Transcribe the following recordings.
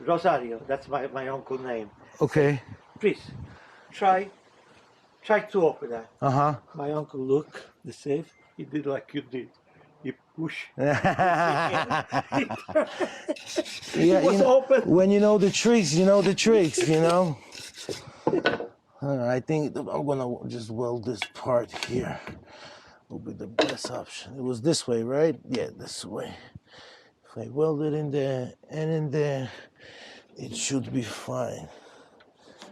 Rosario, that's my uncle's name. Okay. Please, try to open that. Uh-huh. My uncle look the safe. He did like you did. He push. Yeah, It was open. when you know the tricks, you know the tricks, you know. I think I'm gonna just weld this part here. Will be the best option. It was this way, right? Yeah, this way. If I weld it in there and in there, it should be fine.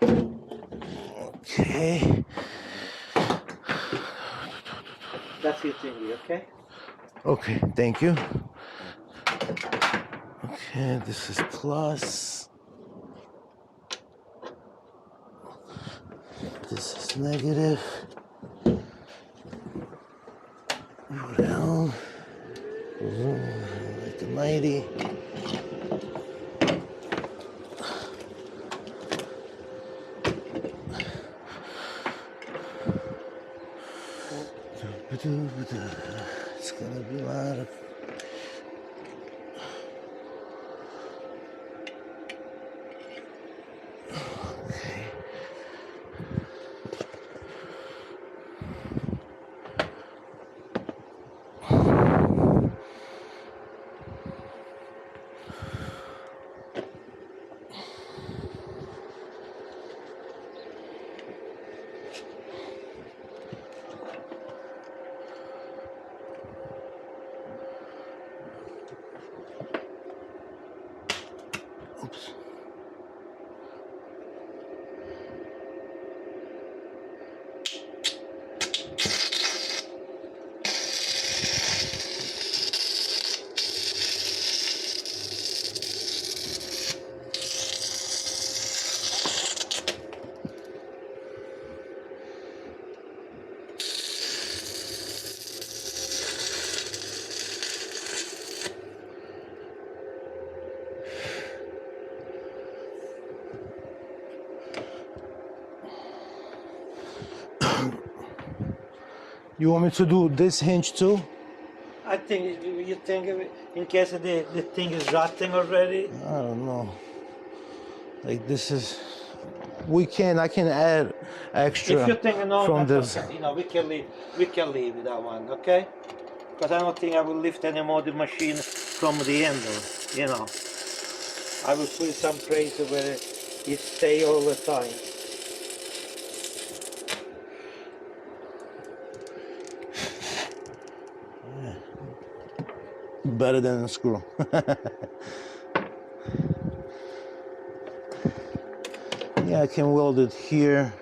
Okay. That's your thingy, okay? Okay, thank you. Okay, this is plus. This is negative. Put it on. Like a 90. It's gonna be a lot of. Okay. Oops. You want me to do this hinge too? I think you think in case the thing is rotting already. I don't know. Like this is, I can add extra. If you think no, from that's this. okay. You know, we can leave that one, okay? Because I don't think I will lift any more the machine from the handle. You know, I will put some place where it stay all the time. Better than a screw. Yeah, I can weld it here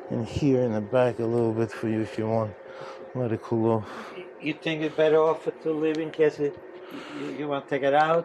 and here in the back a little bit for you if you want. Let it cool off. You think it's better off to leave in case you want to take it out?